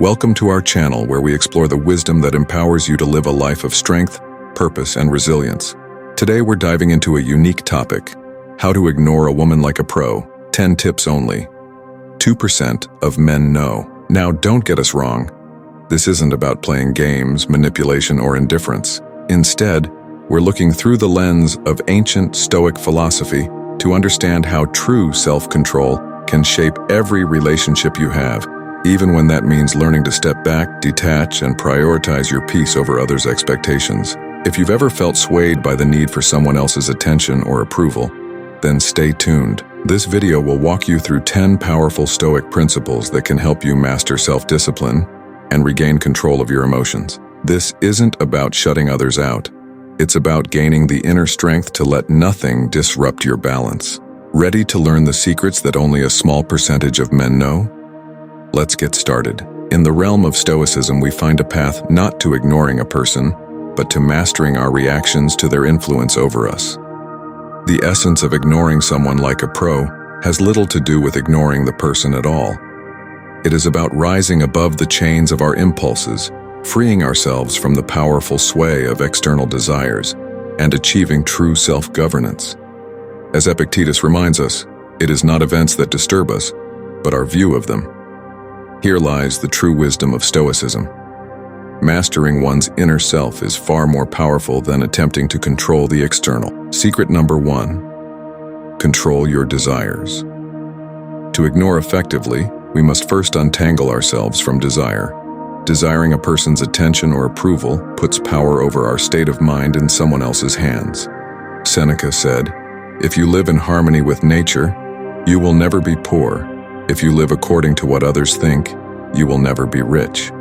Welcome to our channel where we explore the wisdom that empowers you to live a life of strength, purpose, and resilience. Today we're diving into a unique topic: how to ignore a woman like a pro. 10 tips only. 2% of men know. Now don't get us wrong. This isn't about playing games, manipulation, or indifference. Instead, we're looking through the lens of ancient Stoic philosophy to understand how true self-control can shape every relationship you have, even when that means learning to step back, detach, and prioritize your peace over others' expectations. If you've ever felt swayed by the need for someone else's attention or approval, then stay tuned. This video will walk you through 10 powerful Stoic principles that can help you master self-discipline and regain control of your emotions. This isn't about shutting others out. It's about gaining the inner strength to let nothing disrupt your balance. Ready to learn the secrets that only a small percentage of men know? Let's get started. In the realm of Stoicism, we find a path not to ignoring a person, but to mastering our reactions to their influence over us. The essence of ignoring someone like a pro has little to do with ignoring the person at all. It is about rising above the chains of our impulses, freeing ourselves from the powerful sway of external desires, and achieving true self-governance. As Epictetus reminds us, it is not events that disturb us, but our view of them. Here lies the true wisdom of Stoicism. Mastering one's inner self is far more powerful than attempting to control the external. Secret number 1: control your desires. To ignore effectively, we must first untangle ourselves from desire. Desiring a person's attention or approval puts power over our state of mind in someone else's hands. Seneca said, "If you live in harmony with nature, you will never be poor. If you live according to what others think, you will never be rich."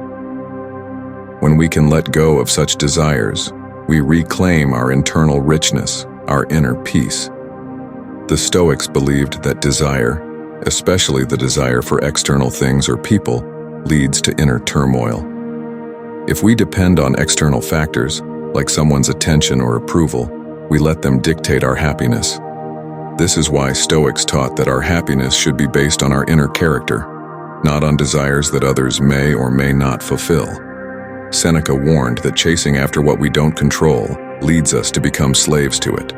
When we can let go of such desires, we reclaim our internal richness, our inner peace. The Stoics believed that desire, especially the desire for external things or people, leads to inner turmoil. If we depend on external factors, like someone's attention or approval, we let them dictate our happiness. This is why Stoics taught that our happiness should be based on our inner character, not on desires that others may or may not fulfill. Seneca warned that chasing after what we don't control leads us to become slaves to it.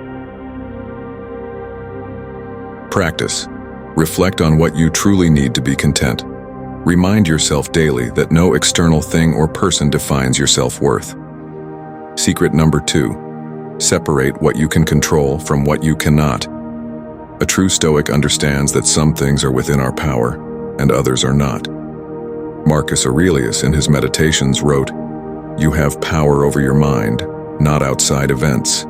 Practice. Reflect on what you truly need to be content. Remind yourself daily that no external thing or person defines your self-worth. Secret number 2: separate what you can control from what you cannot. A true Stoic understands that some things are within our power and others are not. Marcus Aurelius in his Meditations wrote, "You have power over your mind, not outside events.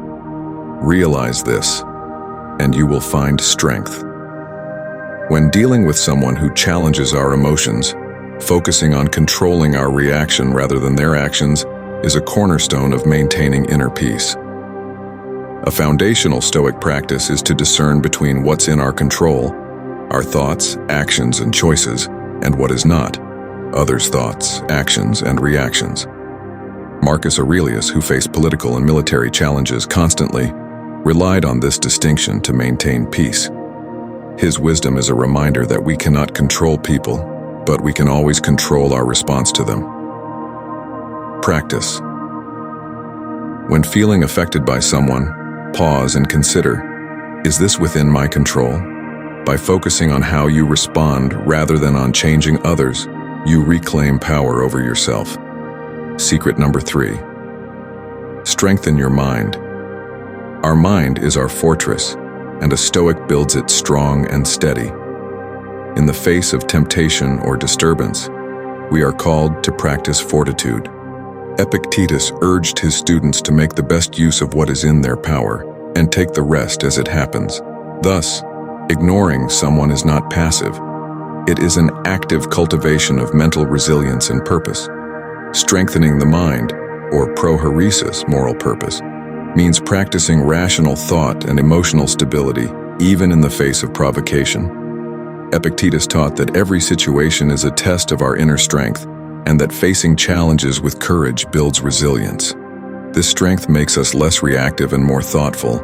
Realize this, and you will find strength." When dealing with someone who challenges our emotions, focusing on controlling our reaction rather than their actions is a cornerstone of maintaining inner peace. A foundational Stoic practice is to discern between what's in our control, our thoughts, actions, and choices, and what is not, others' thoughts, actions, and reactions. Marcus Aurelius, who faced political and military challenges constantly, relied on this distinction to maintain peace. His wisdom is a reminder that we cannot control people, but we can always control our response to them. Practice. When feeling affected by someone, pause and consider, is this within my control? By focusing on how you respond rather than on changing others, you reclaim power over yourself. Secret number 3: strengthen your mind. Our mind is our fortress, and a Stoic builds it strong and steady. In the face of temptation or disturbance, we are called to practice fortitude. Epictetus urged his students to make the best use of what is in their power and take the rest as it happens. Thus, ignoring someone is not passive. It is an active cultivation of mental resilience and purpose. Strengthening the mind, or prohoresis, moral purpose, means practicing rational thought and emotional stability, even in the face of provocation. Epictetus taught that every situation is a test of our inner strength, and that facing challenges with courage builds resilience. This strength makes us less reactive and more thoughtful,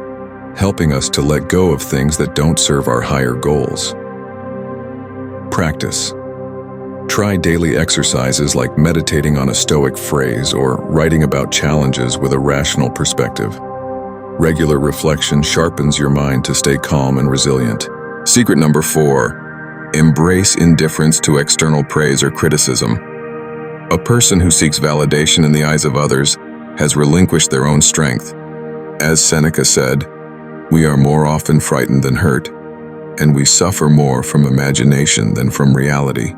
helping us to let go of things that don't serve our higher goals. Practice. Try daily exercises like meditating on a Stoic phrase or writing about challenges with a rational perspective. Regular reflection sharpens your mind to stay calm and resilient. Secret number 4, embrace indifference to external praise or criticism. A person who seeks validation in the eyes of others has relinquished their own strength. As Seneca said, we are more often frightened than hurt, and we suffer more from imagination than from reality.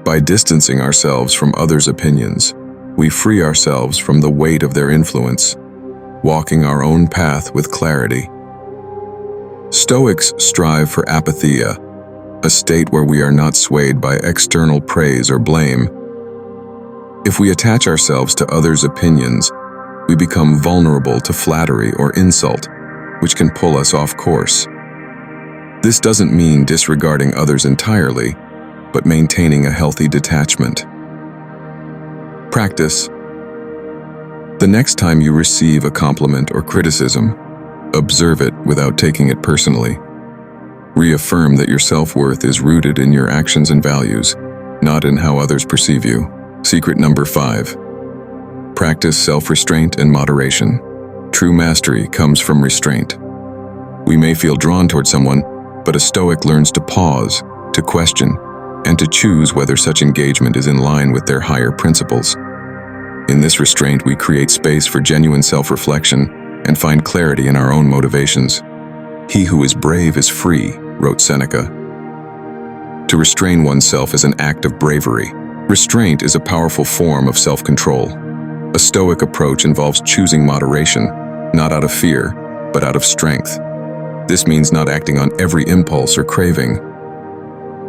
By distancing ourselves from others' opinions, we free ourselves from the weight of their influence, walking our own path with clarity. Stoics strive for apatheia, a state where we are not swayed by external praise or blame. If we attach ourselves to others' opinions, we become vulnerable to flattery or insult, which can pull us off course. This doesn't mean disregarding others entirely, but maintaining a healthy detachment. Practice. The next time you receive a compliment or criticism, observe it without taking it personally. Reaffirm that your self-worth is rooted in your actions and values, not in how others perceive you. Secret number 5. Practice self-restraint and moderation. True mastery comes from restraint. We may feel drawn toward someone, but a Stoic learns to pause, to question, and to choose whether such engagement is in line with their higher principles. In this restraint, we create space for genuine self-reflection and find clarity in our own motivations. He who is brave is free, wrote Seneca. To restrain oneself is an act of bravery. Restraint is a powerful form of self-control. A Stoic approach involves choosing moderation, not out of fear, but out of strength. This means not acting on every impulse or craving.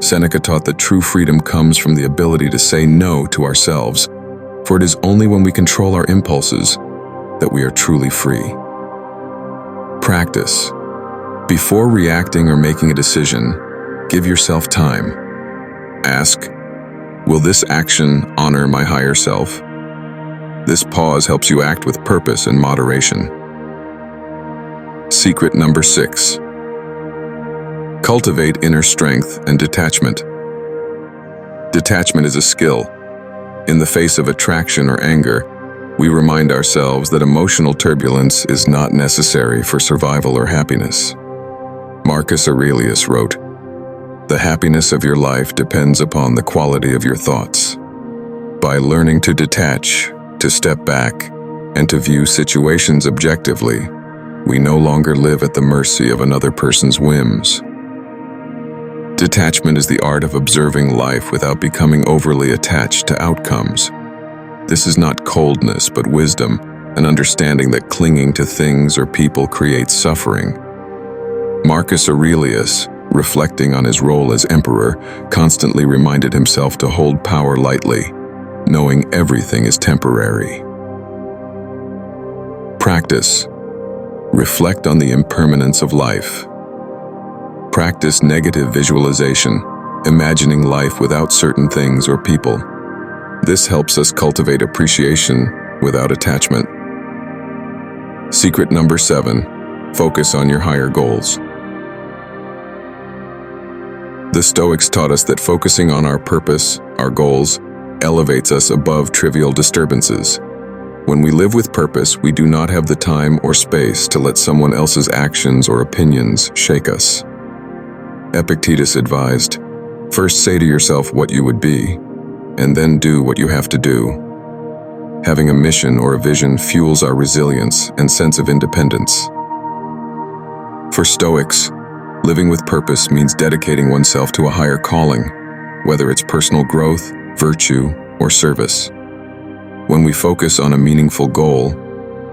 Seneca taught that true freedom comes from the ability to say no to ourselves, for it is only when we control our impulses that we are truly free. Practice. Before reacting or making a decision, give yourself time. Ask, will this action honor my higher self? This pause helps you act with purpose and moderation. Secret number 6. Cultivate inner strength and detachment. Detachment is a skill. In the face of attraction or anger, we remind ourselves that emotional turbulence is not necessary for survival or happiness. Marcus Aurelius wrote, "The happiness of your life depends upon the quality of your thoughts." By learning to detach, to step back, and to view situations objectively, we no longer live at the mercy of another person's whims. Detachment is the art of observing life without becoming overly attached to outcomes. This is not coldness, but wisdom, an understanding that clinging to things or people creates suffering. Marcus Aurelius, reflecting on his role as emperor, constantly reminded himself to hold power lightly, knowing everything is temporary. Practice. Reflect on the impermanence of life. Practice negative visualization, imagining life without certain things or people. This helps us cultivate appreciation without attachment. Secret number 7. Focus on your higher goals. The Stoics taught us that focusing on our purpose, our goals, elevates us above trivial disturbances. When we live with purpose, we do not have the time or space to let someone else's actions or opinions shake us. Epictetus advised, first say to yourself what you would be, and then do what you have to do. Having a mission or a vision fuels our resilience and sense of independence. For Stoics, living with purpose means dedicating oneself to a higher calling, whether it's personal growth, virtue, or service. When we focus on a meaningful goal,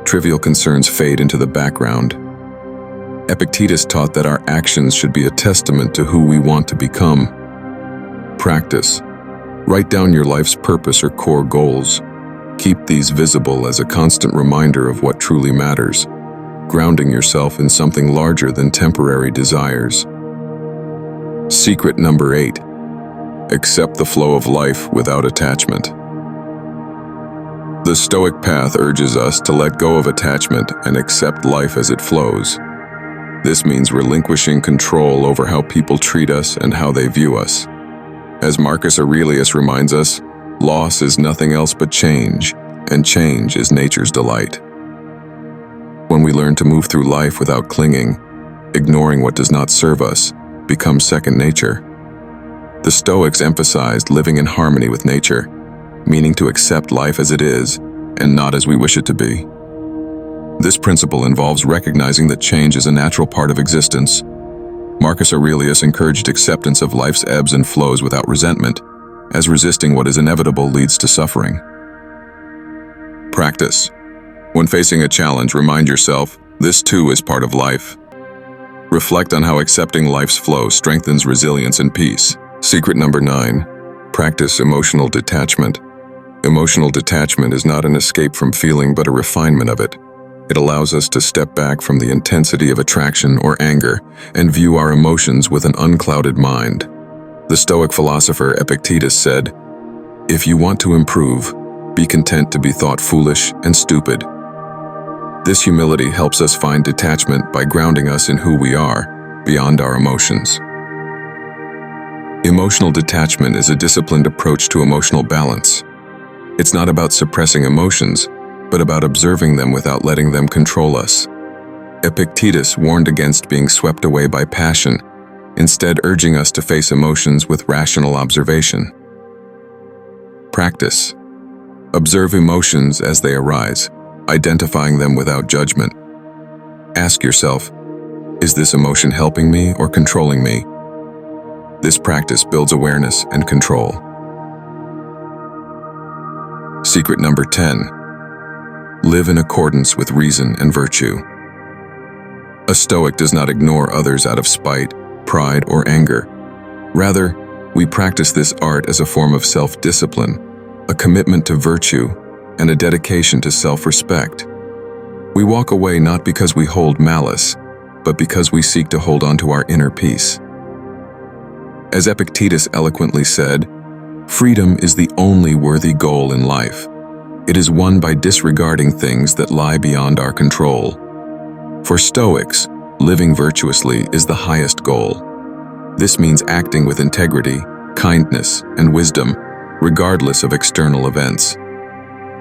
trivial concerns fade into the background. Epictetus taught that our actions should be a testament to who we want to become. Practice. Write down your life's purpose or core goals. Keep these visible as a constant reminder of what truly matters, grounding yourself in something larger than temporary desires. Secret number 8. Accept the flow of life without attachment. The Stoic path urges us to let go of attachment and accept life as it flows. This means relinquishing control over how people treat us and how they view us. As Marcus Aurelius reminds us, loss is nothing else but change, and change is nature's delight. When we learn to move through life without clinging, ignoring what does not serve us becomes second nature. The Stoics emphasized living in harmony with nature, meaning to accept life as it is and not as we wish it to be. This principle involves recognizing that change is a natural part of existence. Marcus Aurelius encouraged acceptance of life's ebbs and flows without resentment, as resisting what is inevitable leads to suffering. Practice. When facing a challenge, remind yourself, this too is part of life. Reflect on how accepting life's flow strengthens resilience and peace. Secret number 9. Practice emotional detachment. Emotional detachment is not an escape from feeling but a refinement of it. It allows us to step back from the intensity of attraction or anger and view our emotions with an unclouded mind. The Stoic philosopher Epictetus said, "If you want to improve, be content to be thought foolish and stupid." This humility helps us find detachment by grounding us in who we are, beyond our emotions. Emotional detachment is a disciplined approach to emotional balance. It's not about suppressing emotions, but about observing them without letting them control us. Epictetus warned against being swept away by passion, instead urging us to face emotions with rational observation. Practice. Observe emotions as they arise, identifying them without judgment. Ask yourself, is this emotion helping me or controlling me? This practice builds awareness and control. Secret number 10. Live in accordance with reason and virtue. A Stoic does not ignore others out of spite, pride, or anger. Rather, we practice this art as a form of self-discipline, a commitment to virtue, and a dedication to self-respect. We walk away not because we hold malice, but because we seek to hold on to our inner peace. As Epictetus eloquently said, freedom is the only worthy goal in life. It is won by disregarding things that lie beyond our control. For Stoics, living virtuously is the highest goal. This means acting with integrity, kindness, and wisdom, regardless of external events.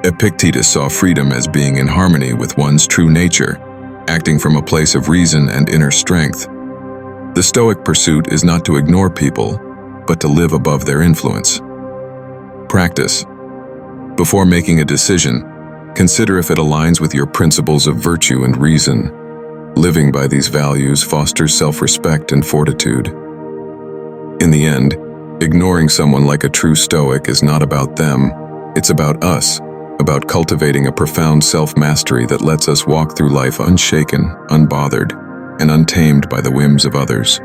Epictetus saw freedom as being in harmony with one's true nature, acting from a place of reason and inner strength. The Stoic pursuit is not to ignore people, but to live above their influence. Practice. Before making a decision, consider if it aligns with your principles of virtue and reason. Living by these values fosters self-respect and fortitude. In the end, ignoring someone like a true Stoic is not about them, it's about us, about cultivating a profound self-mastery that lets us walk through life unshaken, unbothered, and untamed by the whims of others.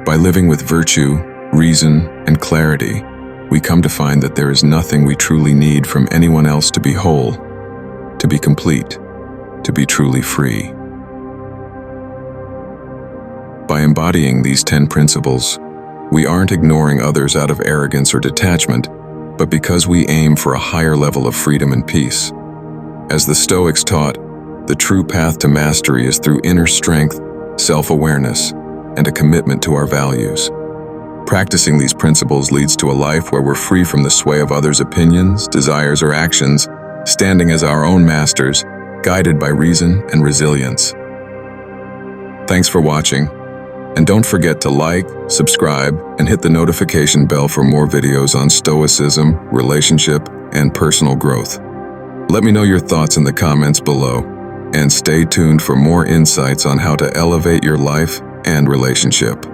By living with virtue, reason, and clarity, we come to find that there is nothing we truly need from anyone else to be whole, to be complete, to be truly free. By embodying these 10 principles, we aren't ignoring others out of arrogance or detachment, but because we aim for a higher level of freedom and peace. As the Stoics taught, the true path to mastery is through inner strength, self-awareness, and a commitment to our values. Practicing these principles leads to a life where we're free from the sway of others' opinions, desires, or actions, standing as our own masters, guided by reason and resilience. Thanks for watching, and don't forget to like, subscribe, and hit the notification bell for more videos on Stoicism, relationship, and personal growth. Let me know your thoughts in the comments below, and stay tuned for more insights on how to elevate your life and relationship.